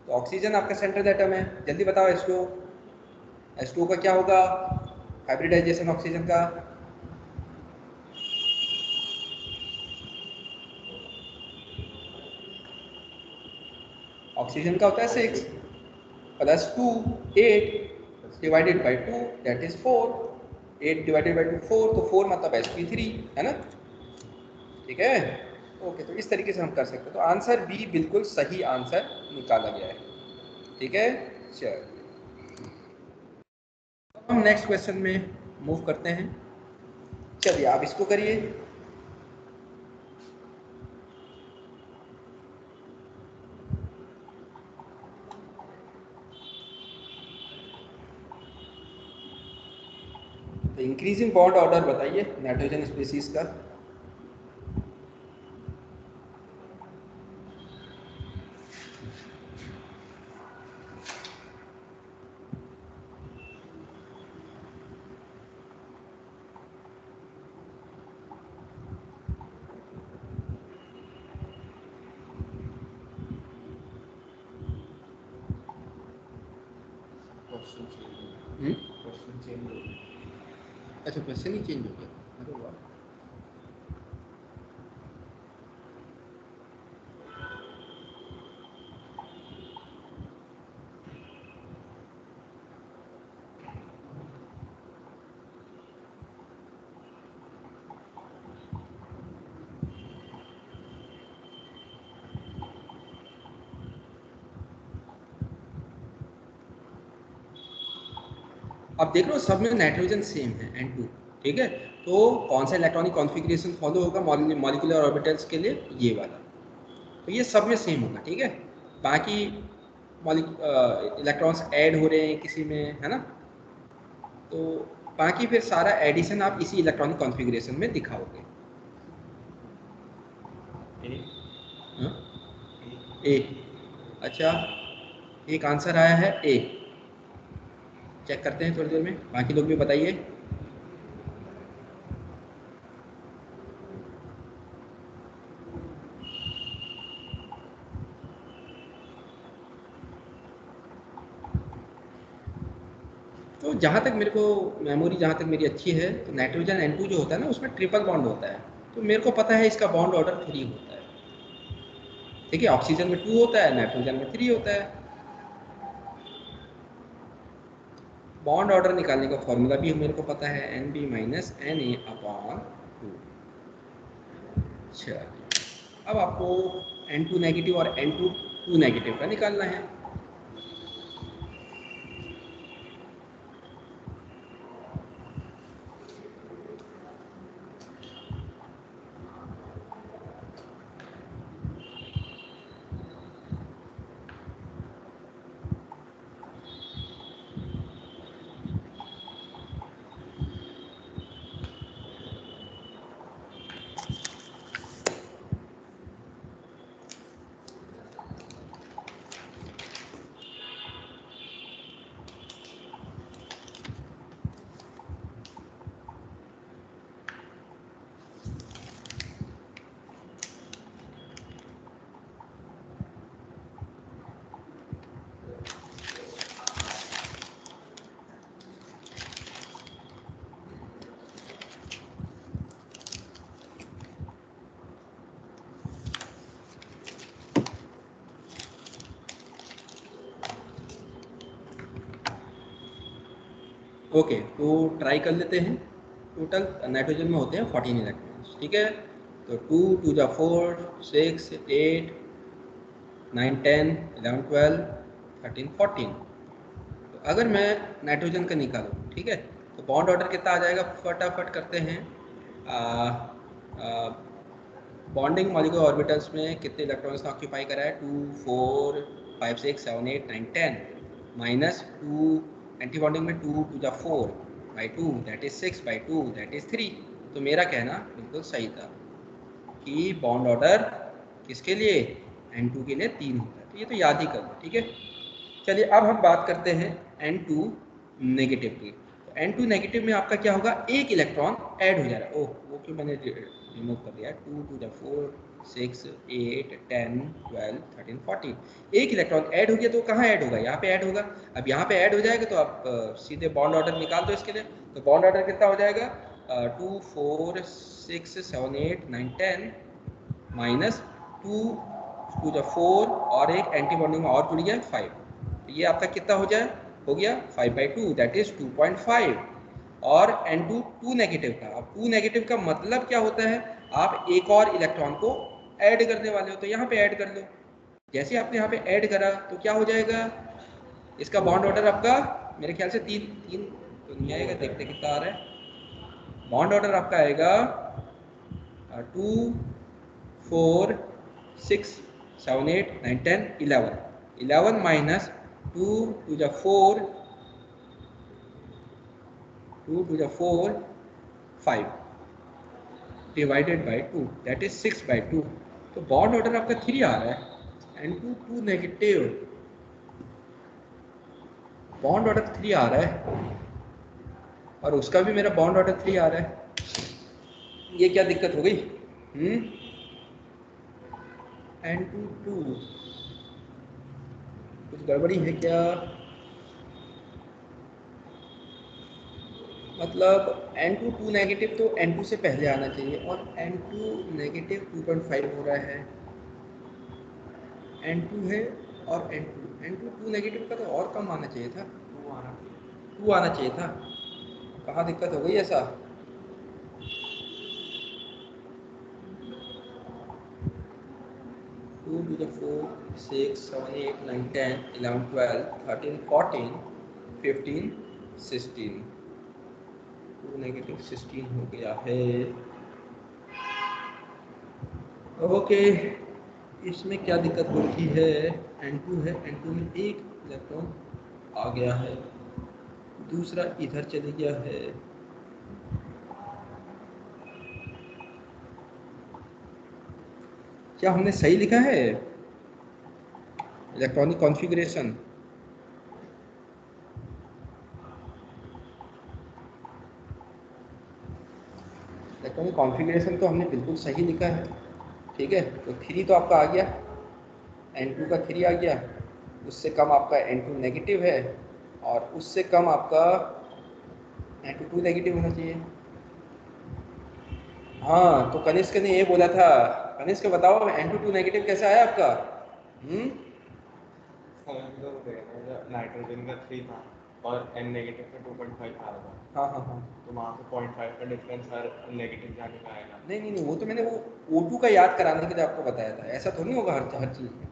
तो ऑक्सीजन आपका सेंट्रल एटम है, जल्दी बताओ। H2O का क्या होगा, हाइब्रिडाइजेशन ऑक्सीजन का। ऑक्सीजन का होता है 6 + 2 8 divided by 2, that is 4। 8 divided by 2 4, तो 4 मतलब sp3, है ना। ठीक है, ओके। तो इस तरीके से हम कर सकते हैं। तो आंसर बी बिल्कुल सही आंसर निकाला गया है, ठीक है। चलिए हम नेक्स्ट क्वेश्चन में मूव करते हैं। चलिए आप इसको करिए। तो इंक्रीजिंग बॉन्ड ऑर्डर बताइए नाइट्रोजन स्पीसीज का। अच्छा, क्वेश्चन ही चेंज हो गया, अरे वाह। अब देख लो सब में नाइट्रोजन सेम है N2, ठीक है। तो कौन सा इलेक्ट्रॉनिक कॉन्फ़िगरेशन फॉलो होगा मॉलिक्यूलर ऑर्बिटल्स के लिए, ये वाला। तो ये सब में सेम होगा, ठीक है। बाकी इलेक्ट्रॉन्स ऐड हो रहे हैं किसी में, है ना। तो बाकी फिर सारा एडिशन आप इसी इलेक्ट्रॉनिक कॉन्फ़िगरेशन में दिखाओगे। हाँ? ए, अच्छा, एक आंसर आया है ए। चेक करते हैं थोड़ी देर में, बाकी लोग भी बताइए। तो जहाँ तक मेरे को मेमोरी, जहाँ तक मेरी अच्छी है, तो नाइट्रोजन N2 जो होता है ना, उसमें ट्रिपल बॉन्ड होता है। तो मेरे को पता है इसका बॉन्ड ऑर्डर 3 होता है। देखिए ऑक्सीजन में 2 होता है, नाइट्रोजन में 3 होता है। बॉन्ड ऑर्डर निकालने का फॉर्मूला भी मेरे को पता है, NB - Na/2। चलिए अब आपको N2 नेगेटिव और N2 नेगेटिव का निकालना है। ओके, तो ट्राई कर लेते हैं। टोटल नाइट्रोजन में होते हैं 14 इलेक्ट्रॉन्स, ठीक है। तो 2 2 जा 4, 6 8 9 10 11 12 13 14। तो अगर मैं नाइट्रोजन का निकालूँ, ठीक है, तो बॉन्ड ऑर्डर कितना आ जाएगा, फटाफट करते हैं। बॉन्डिंग मॉलिक्यूलर ऑर्बिटल्स में कितने इलेक्ट्रॉन्स ने ऑक्यूपाई करा है, 2 4 5 6 7 8 9 10 माइनस 2 एंटी बॉन्डिंग में 2 2 4 by 2 that is 6 by 2 that is 3। तो मेरा कहना बिल्कुल सही था कि बॉन्ड ऑर्डर किसके लिए, N2 के लिए 3 होता है। तो ये तो याद ही कर लो, ठीक है। चलिए अब हम बात करते हैं N2 नेगेटिव की। तो N2 नेगेटिव में आपका क्या होगा, एक इलेक्ट्रॉन ऐड हो जा रहा है। ओह, वो क्यों मैंने रिमूव कर दिया, 2 2 4 6 8 10 12 13 14 एक इलेक्ट्रॉन ऐड हो गया। तो कहाँ ऐड होगा, यहाँ पे ऐड होगा। अब यहाँ पे ऐड हो जाएगा तो आप सीधे बॉन्ड ऑर्डर निकाल दो इसके लिए। तो बॉन्ड ऑर्डर कितना हो जाएगा, 2 4 6 7 8 9 10 माइनस 2 2 4 और एक एंटी बॉन्डिंग में और जुड़ गया 5। तो ये आपका कितना हो जाए, हो गया 5/2 दैट इज 2.5। और N2 2 नेगेटिव का, अब 2 नेगेटिव का मतलब क्या होता है, आप एक और इलेक्ट्रॉन को ऐड करने वाले हो। तो यहाँ पे ऐड कर लो। जैसे आपने यहाँ पे ऐड करा तो क्या हो जाएगा, इसका बॉन्ड ऑर्डर आपका मेरे ख्याल से 3 3 तो नहीं आएगा, देखते कितना आ रहा है। बॉन्ड ऑर्डर आपका आएगा 2 4 6 7 8 9 10 11 11 minus 2 2 4 2 2 4 5 divided by 2 that is 6/2। तो बॉन्ड ऑर्डर आपका 3 आ रहा है। N2 2 नेगेटिव, बॉन्ड ऑर्डर 3 आ रहा है और उसका भी मेरा बॉन्ड ऑर्डर 3 आ रहा है। ये क्या दिक्कत हो गई, N2 2 कुछ गड़बड़ी है क्या, मतलब N2 2 नेगेटिव तो N2 से पहले आना चाहिए और N2 नेगेटिव 2.5 हो रहा है, N2 है और N2 2 नेगेटिव का तो और कम आना चाहिए था, 2 आना चाहिए था। कहाँ दिक्कत हो गई ऐसा, टू टू द 4 6 7 8 9 10 11 12 13 14 15 16 2 नेगेटिव 16 हो गया है। ओके, इसमें क्या दिक्कत होती है, N2 है, N2 में एक इलेक्ट्रॉन आ गया है, दूसरा इधर चले गया है। क्या हमने सही लिखा है इलेक्ट्रॉनिक कॉन्फ़िगरेशन, इलेक्ट्रॉनिक कॉन्फ़िगरेशन तो हमने बिल्कुल सही लिखा है, ठीक है। तो 3 तो आपका आ गया, N2 का 3 आ गया, उससे कम आपका N2 नेगेटिव है और उससे कम आपका N2 2 नेगेटिव होना चाहिए। हाँ, तो कनिष्क ने ये बोला था, कनिष्क बताओ N2 2 नेगेटिव कैसे आया आपका, नाइट्रोजन का 3 था और N नेगेटिव का 2.5 आ रहा था। हाँ हाँ हाँ, तो वहाँ से 0.5 का डिफरेंस हर नेगेटिव जाने का आएगा। नहीं, वो तो मैंने वो O2 का याद कराने के लिए आपको बताया था, ऐसा थोड़ी होगा हर चीज़ में,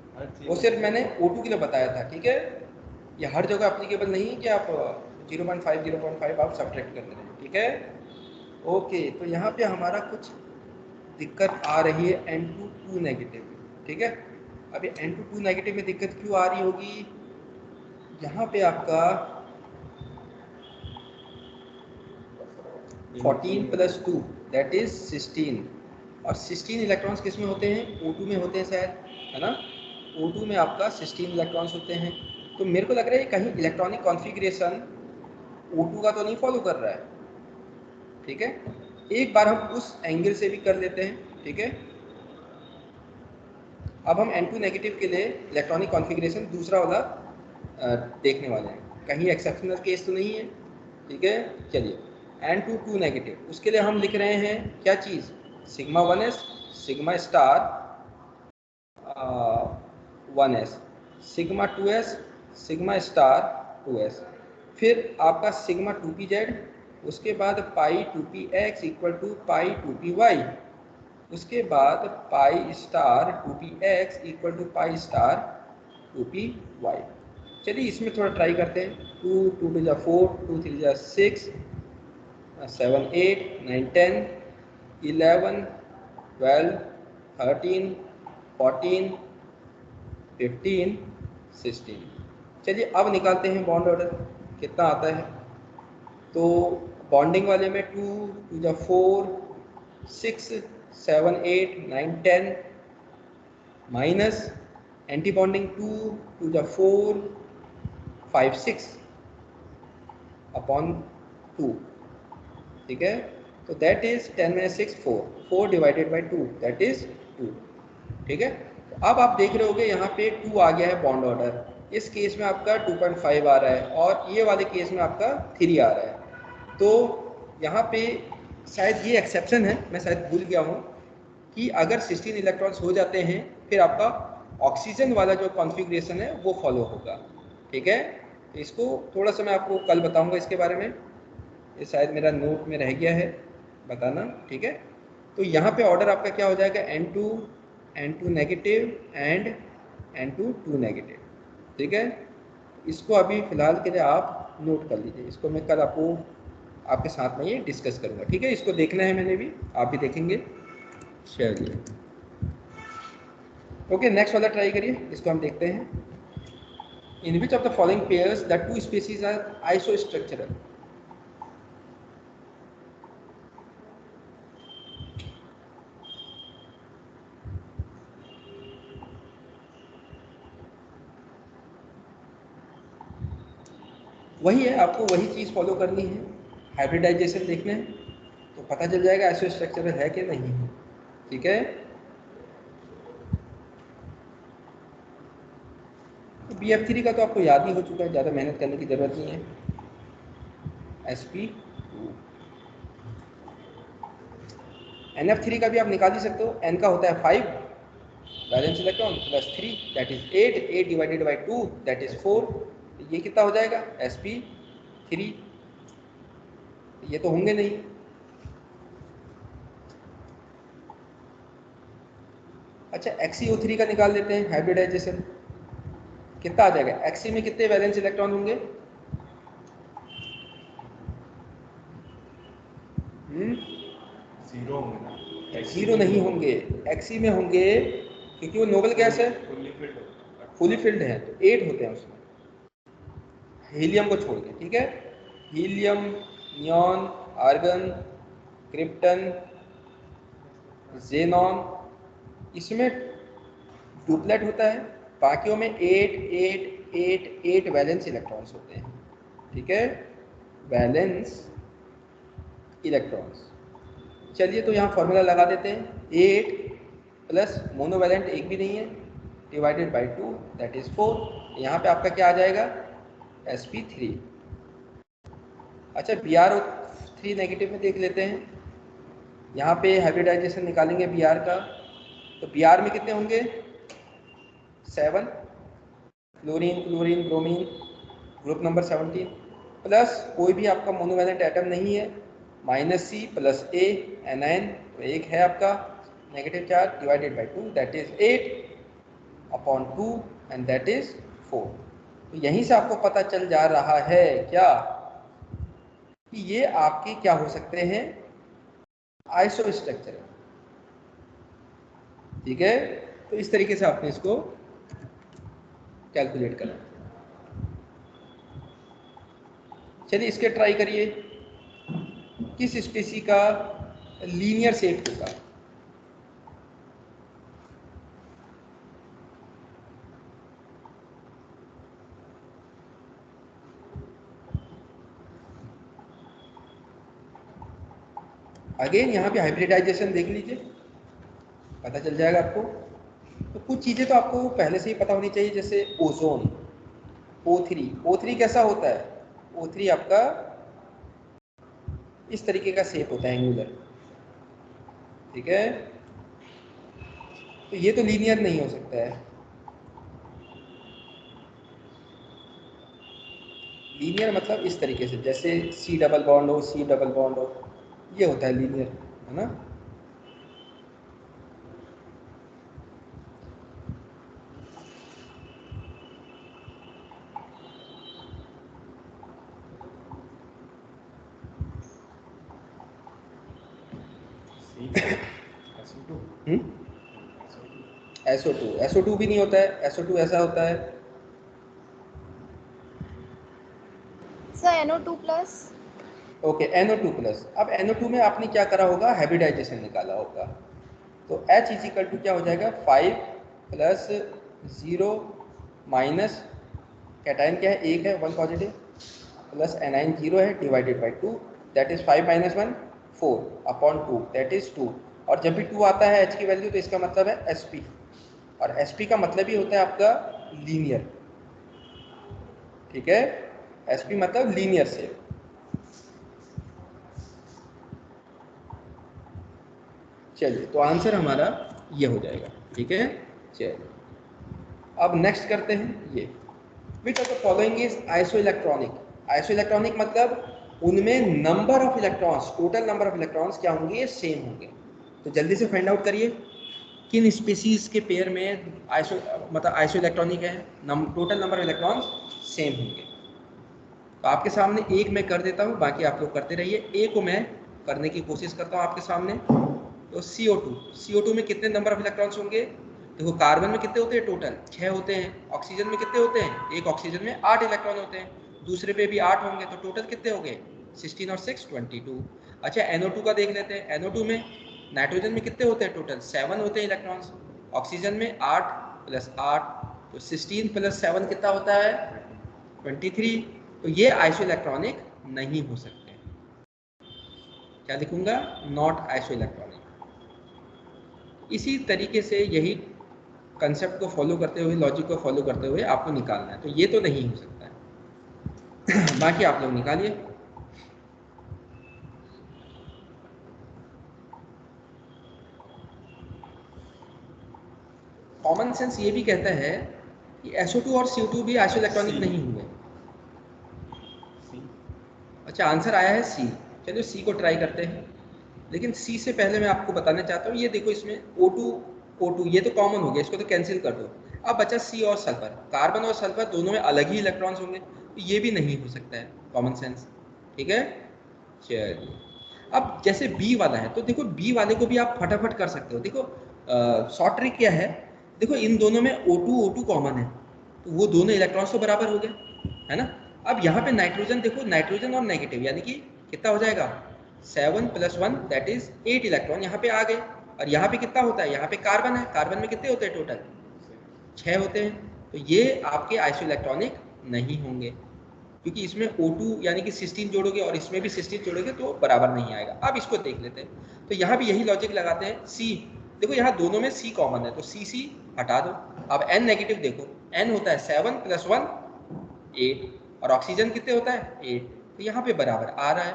वो सिर्फ मैंने O2 के लिए बताया था, ठीक है। ये हर जगह अप्लीकेबल नहीं है कि आप 0.5 आप सब्ट्रैक्ट कर रहे हैं, ठीक है। ओके, तो यहाँ पे हमारा कुछ दिक्कत आ रही है N2 2 नेगेटिव, ठीक है। अब ये N2 2 नेगेटिव में दिक्कत क्यों आ रही होगी, यहाँ पे आपका 14 + 2 दैट इज 16 और 16 इलेक्ट्रॉन्स किस में होते हैं, O2 में होते हैं शायद, है ना। O2 में आपका 16 इलेक्ट्रॉन्स होते हैं। तो मेरे को लग रहा है कहीं इलेक्ट्रॉनिक कॉन्फ़िगरेशन O2 का तो नहीं फॉलो कर रहा है, ठीक है। एक बार हम उस एंगल से भी कर लेते हैं, ठीक है। अब हम N2 नेगेटिव के लिए इलेक्ट्रॉनिक कॉन्फ़िगरेशन दूसरा वाला देखने वाले हैं, कहीं एक्सेप्शनल केस तो नहीं है, ठीक है। चलिए N2 2 नेगेटिव, उसके लिए हम लिख रहे हैं क्या चीज़, sigma 1s sigma star 1s sigma 2s sigma star 2s, फिर आपका सिग्मा 2pz, उसके बाद पाई 2px equal to pi 2py, उसके बाद pi star 2px equal to pi star 2py। चलिए इसमें थोड़ा ट्राई करते हैं। 2 2 टू जा 4, 2 3 जा 6, 7 8 9 10 11 12 13 14 15 16। चलिए अब निकालते हैं बॉन्ड ऑर्डर कितना आता है। तो बॉन्डिंग वाले में 2 2 जा 4 6 7 8 9 10 माइनस एंटी बॉन्डिंग 2 2 जा 4 5 6 अपॉन 2, ठीक है। तो that is 10 - 6 4 divided by 2 that is 2, ठीक है। तो अब आप देख रहे होगे यहाँ पे 2 आ गया है बॉन्ड ऑर्डर। इस केस में आपका 2.5 आ रहा है और ये वाले केस में आपका 3 आ रहा है। तो यहाँ पे शायद ये एक्सेप्शन है, मैं शायद भूल गया हूँ कि अगर 16 इलेक्ट्रॉन्स हो जाते हैं फिर आपका ऑक्सीजन वाला जो कॉन्फ़िगरेशन है वो फॉलो होगा, ठीक है। तो इसको थोड़ा सा मैं आपको कल बताऊंगा इसके बारे में, ये शायद मेरा नोट में रह गया है बताना, ठीक है। तो यहाँ पे ऑर्डर आपका क्या हो जाएगा, N2 negative and N2 2 negative, ठीक है। इसको अभी फ़िलहाल के लिए आप नोट कर लीजिए, इसको मैं कल आपको आपके साथ में ये डिस्कस करूँगा, ठीक है। इसको देखना है मैंने भी, आप भी देखेंगे। चलिए ओके, नेक्स्ट वाला ट्राई करिए, इसको हम देखते हैं। In which of the following pairs the 2 species are isostructural. वही है, आपको वही चीज़ फॉलो करनी है, हाइब्रिडाइजेशन देखना है तो पता चल जाएगा आइसोस्ट्रक्चरल है कि नहीं है, ठीक है। तो BF3 का तो आपको याद ही हो चुका है, ज़्यादा मेहनत करने की ज़रूरत नहीं है। sp2 NF3 का भी आप निकाल ही सकते हो, N का होता है 5 valence electron plus 3 that is 8 divided by 2 that is 4। ये कितना हो जाएगा sp3, ये तो होंगे नहीं। अच्छा XeO3 का निकाल लेते हैं हाइब्रिडाइजेशन, कितना आ जाएगा। Xe में कितने वैलेंस इलेक्ट्रॉन होंगे, जीरो होंगे ना, जीरो नहीं होंगे, Xe में होंगे क्योंकि वो नोबल गैस है, फुल्ली फिल्ड होगा। फुली फिल्ड है तो 8 होते हैं उसमें, हीलियम को छोड़ के, ठीक है। Helium, neon, argon, krypton, xenon, इसमें डुप्लेट होता है, बाकियों में 8 8 8 8 वैलेंस इलेक्ट्रॉन्स होते हैं, ठीक है, वैलेंस इलेक्ट्रॉन्स। चलिए तो यहाँ फॉर्मूला लगा देते हैं, 8 प्लस मोनोवैलेंट एक भी नहीं है डिवाइडेड बाई 2 दैट इज 4। यहाँ पे आपका क्या आ जाएगा sp3। अच्छा Br3 नेगेटिव में देख लेते हैं, यहाँ पे हाइब्रिडाइजेशन निकालेंगे Br का, तो Br में कितने होंगे 7, chlorine chlorine bromine group number 17 plus कोई भी आपका मोनोवैलेंट एटम नहीं है, -C प्लस A anion, तो एक है आपका negative charge divided by 2 that is 8 upon 2 and that is 4। तो यहीं से आपको पता चल जा रहा है क्या कि ये आपके क्या हो सकते हैं, आइसोस्ट्रक्चरल, ठीक है। तो इस तरीके से आपने इसको कैलकुलेट करना। चलिए इसके ट्राई करिए, किस स्पीसी का लीनियर शेप होगा। अगेन यहाँ पे हाइब्रिडाइजेशन देख लीजिए, पता चल जाएगा आपको। तो कुछ चीज़ें तो आपको पहले से ही पता होनी चाहिए, जैसे ओजोन O3 कैसा होता है, O3 आपका इस तरीके का शेप होता है एंगुलर, ठीक है। तो ये तो लीनियर नहीं हो सकता है, लीनियर मतलब इस तरीके से जैसे C डबल बॉन्ड हो, C डबल बॉन्ड हो, ये होता है लीनियर, है ना। SO2 भी नहीं होता है, SO2 ऐसा होता है। Sir NO2 plus. Okay, NO2 plus. अब NO2 में आपने क्या करा होगा, हाइब्रिडाइजेशन निकाला होगा, तो H इज इक्वल टू क्या हो जाएगा, 5 प्लस 0 माइनस कैटाइन क्या है, 1 है, 1 पॉजिटिव, प्लस एनाइन 0 है, divided by 2, that is 5 minus 1 4 upon 2, that is 2। और जब भी 2 आता है H की वैल्यू तो इसका मतलब है Sp, और Sp का मतलब ही होता है आपका लीनियर, ठीक है, Sp मतलब लीनियर से। चलिए, तो आंसर हमारा ये हो जाएगा, ठीक है। चलिए, अब नेक्स्ट करते हैं ये, विच of the following is iso electronic. Iso electronic मतलब उनमें number of electrons, total number of electrons क्या होंगे, ये सेम होंगे। तो जल्दी से फाइंड आउट करिए किन स्पीसीज के पेयर में आइसो मतलब आइसो इलेक्ट्रॉनिक है, total number of electrons same होंगे। तो आपके सामने एक मैं कर देता हूँ, बाकी आप लोग करते रहिए। ए को मैं करने की कोशिश करता हूँ आपके सामने। तो CO2 में कितने नंबर ऑफ इलेक्ट्रॉन्स होंगे, देखो कार्बन में कितने होते हैं, टोटल 6 होते हैं। ऑक्सीजन में कितने होते हैं, एक ऑक्सीजन में 8 इलेक्ट्रॉन होते हैं, दूसरे पे भी 8 होंगे, तो टोटल कितने हो गए, 16 और 6 22। अच्छा, NO2 का देख लेते हैं। NO2 में नाइट्रोजन में कितने होते हैं, टोटल 7 होते हैं इलेक्ट्रॉन्स, ऑक्सीजन में 8 प्लस 8, तो 16 प्लस 7 कितना होता है, 23। तो ये आइसो इलेक्ट्रॉनिक नहीं हो सकते। क्या लिखूंगा, नॉट आइसो इलेक्ट्रॉनिक। इसी तरीके से यही कंसेप्ट को फॉलो करते हुए, लॉजिक को फॉलो करते हुए आपको निकालना है। तो ये तो नहीं हो सकता है बाकी आप लोग निकालिए। कॉमन सेंस ये भी कहता है कि SO2 और CO2 भी आइसो इलेक्ट्रॉनिक नहीं होंगे। अच्छा, आंसर आया है सी। चलिए सी को ट्राई करते हैं, लेकिन सी से पहले मैं आपको बताना चाहता हूँ, ये देखो इसमें O2 ये तो कॉमन हो गया, इसको तो कैंसिल कर दो। अब बचा सी और सल्फर। कार्बन और सल्फर दोनों में अलग ही इलेक्ट्रॉन्स होंगे, तो ये भी नहीं हो सकता है, कॉमन सेंस, ठीक है। चलिए, अब जैसे बी वाला है, तो देखो बी वाले को भी आप फटाफट कर सकते हो। देखो शॉर्ट ट्रिक क्या है, देखो इन दोनों में O2 कॉमन है, तो वो दोनों इलेक्ट्रॉन्स तो बराबर हो गए, है ना। अब यहाँ पे नाइट्रोजन देखो, नाइट्रोजन और नेगेटिव, यानी कि कितना हो जाएगा, 7 + 1 दैट इज 8 इलेक्ट्रॉन यहाँ पे आ गए। और यहाँ पे कितना होता है, यहाँ पे कार्बन है, कार्बन में कितने होते हैं, टोटल 6 होते हैं। तो ये आपके आइसो इलेक्ट्रॉनिक नहीं होंगे, क्योंकि इसमें O2 यानी कि 16 जोड़ोगे और इसमें भी 16 जोड़ोगे तो बराबर नहीं आएगा। अब इसको देख लेते हैं, तो यहाँ भी यही लॉजिक लगाते हैं। सी देखो, यहाँ दोनों में सी कॉमन है, तो सी हटा दो। अब N नेगेटिव देखो, N होता है 7 + 1 8, और ऑक्सीजन कितने होता है 8, तो यहाँ पे बराबर आ रहा है।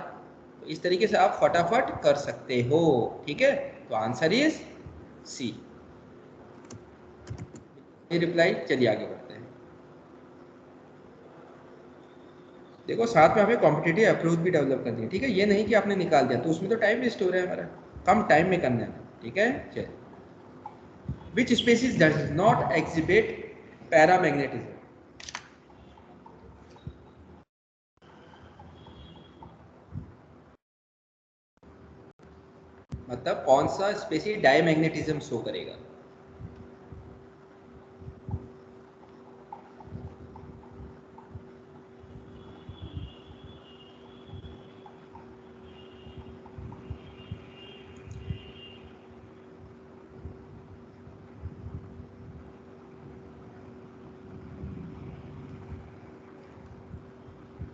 तो इस तरीके से आप फटाफट कर सकते हो, ठीक है। तो आंसर इज सी, रिप्लाई। चलिए आगे बढ़ते हैं। देखो, साथ में हमें कॉम्पिटिटिव अप्रोच भी डेवलप करनी है, ठीक है। ये नहीं कि आपने निकाल दिया तो उसमें तो टाइम वेस्ट हो रहा है हमारा, कम टाइम में करना है, ठीक है। चलिए, which species does not exhibit paramagnetism. मतलब कौन सा स्पीसीज डायमैग्नेटिज्म शो करेगा।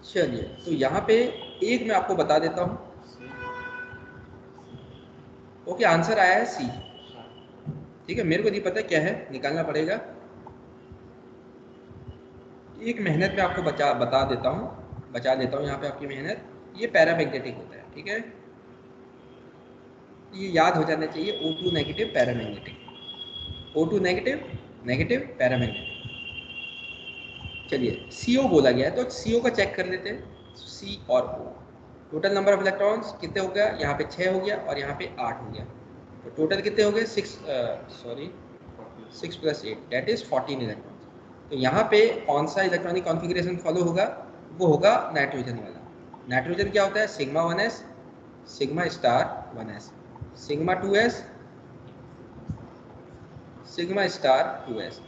चलिए, तो यहाँ पे एक मैं आपको बता देता हूँ। ओके, आंसर आया है सी, ठीक है। मेरे को नहीं पता क्या है, निकालना पड़ेगा। एक मेहनत में आपको बता देता हूँ, बचा देता हूँ यहाँ पे आपकी मेहनत। ये पैरामैग्नेटिक होता है, ठीक है। ये याद हो जाना चाहिए, O2 negative paramagnetic, O2 negative negative paramagnetic. चलिए, CO बोला गया है, तो CO का चेक कर लेते हैं। C और O, total number of electrons कितने हो गया, यहाँ पे 6 हो गया और यहाँ पे 8 हो गया, तो टोटल कितने हो गए 6 + 8 दैट इज 14 इलेक्ट्रॉन्स। तो यहाँ पे कौन सा इलेक्ट्रॉनिक कॉन्फ़िगरेशन फॉलो होगा, वो होगा नाइट्रोजन वाला। नाइट्रोजन क्या होता है, σ1s, σ*1s, σ2s, sigma star 2s।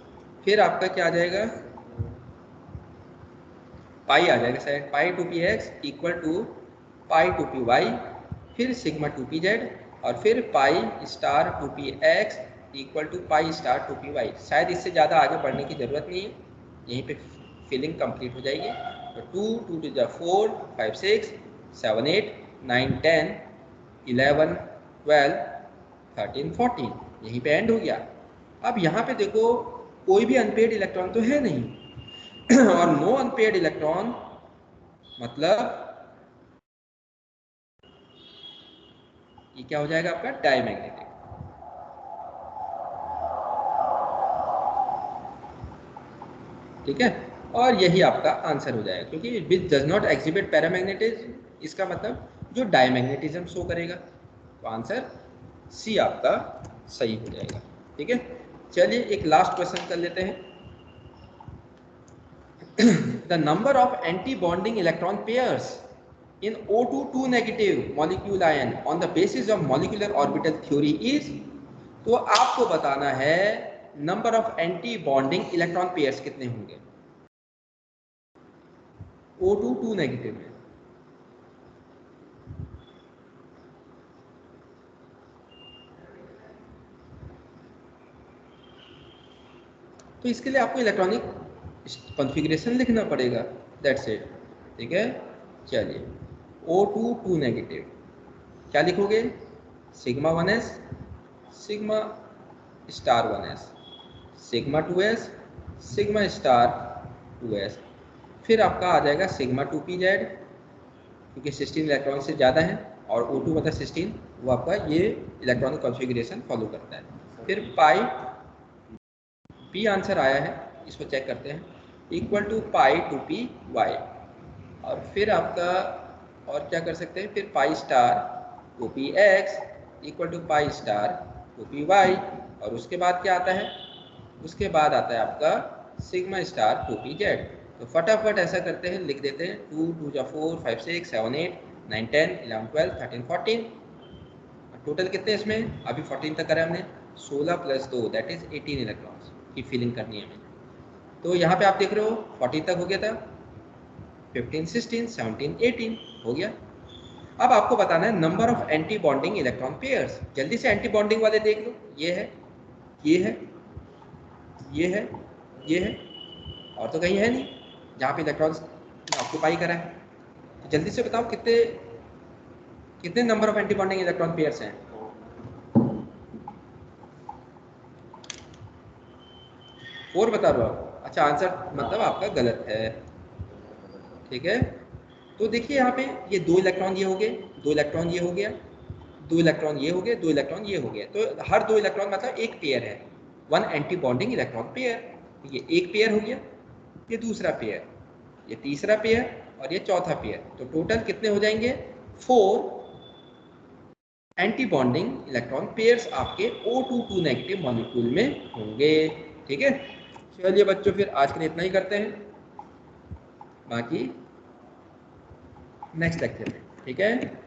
फिर आपका क्या आ जाएगा, पाई आ जाएगा शायद, पाई 2px equal to pi 2py, फिर सिग्मा 2pz, और फिर pi star 2px equal to pi star 2py। शायद इससे ज़्यादा आगे बढ़ने की ज़रूरत नहीं है, यहीं पे फिलिंग कंप्लीट हो जाएगी। तो 2 2 टू जा 4 5 6 7 8 9 10 11 12 13 14, यहीं पे एंड हो गया। अब यहाँ पे देखो कोई भी अनपेड इलेक्ट्रॉन तो है नहीं और नो अनपेड इलेक्ट्रॉन मतलब ये क्या हो जाएगा आपका डायमैग्नेटिक। ठीक है, और यही आपका आंसर हो जाएगा, क्योंकि which does not exhibit paramagnetism, इसका मतलब जो डायमैग्नेटिज्म शो करेगा। तो आंसर सी आपका सही हो जाएगा। ठीक है, चलिए एक लास्ट क्वेश्चन कर लेते हैं। The number of anti-bonding electron pairs in O2 2 negative molecule ion on the basis of molecular orbital theory is, तो आपको बताना है number of anti bonding electron pairs कितने होंगे O2 2 नेगेटिव में। तो इसके लिए आपको इलेक्ट्रॉनिक कॉन्फ़िगरेशन लिखना पड़ेगा, दैट्स इट। ठीक है, चलिए O2 2 नेगेटिव क्या लिखोगे, sigma 1s sigma star 1s sigma 2s sigma star 2s, फिर आपका आ जाएगा सिग्मा 2pz क्योंकि 16 इलेक्ट्रॉन से ज़्यादा है और O2 मतलब 16, वो आपका ये इलेक्ट्रॉनिक कॉन्फ़िगरेशन फॉलो करता है। फिर पाई पी आंसर आया है, इसको चेक करते हैं, इक्वल टू पाई 2py, और फिर आपका और क्या कर सकते हैं, फिर pi star 2px equal to pi star 2py, और उसके बाद क्या आता है, उसके बाद आता है आपका सिग्मा स्टार 2pz। तो फटाफट ऐसा करते हैं, लिख देते हैं 2 2 जा 4 5 6 7 8 9 10 11 12 13 14, टोटल कितने इसमें अभी 14 तक करा हमने, 16 प्लस 2 दैट इज 18 इलेक्ट्रॉन्स की फिलिंग करनी है हमें। तो यहाँ पे आप देख रहे हो 14 तक हो गया था, 15 16 17 18 हो गया। अब आपको बताना है number of anti bonding electron pairs. जल्दी से एंटी बॉन्डिंग वाले देख लो, ये है ये है ये है ये है, और तो कहीं है नहीं जहाँ पे इलेक्ट्रॉन्स ऑक्यूपाई करा है। तो जल्दी से बताओ कितने कितने number of anti bonding electron pairs हैं। 4 बता रहा हूँ, अच्छा आंसर मतलब आपका गलत है। ठीक है, तो देखिए यहाँ पे ये 2 इलेक्ट्रॉन ये हो गए, 2 इलेक्ट्रॉन ये हो गया, 2 इलेक्ट्रॉन ये हो गए, 2 इलेक्ट्रॉन ये हो गया, तो हर 2 इलेक्ट्रॉन मतलब एक पेयर है, 1 एंटी बॉन्डिंग इलेक्ट्रॉन पेयर। ये एक पेयर हो गया, ये दूसरा पेयर, ये तीसरा पेयर और ये चौथा पेयर, तो टोटल कितने हो जाएंगे, 4 एंटी बॉन्डिंग इलेक्ट्रॉन पेयर्स आपके O2 2 नेगेटिव मॉलिक्यूल में होंगे। ठीक है, चलिए बच्चों फिर आज के लिए इतना ही करते हैं, बाकी नेक्स्ट लेक्चर में। ठीक है।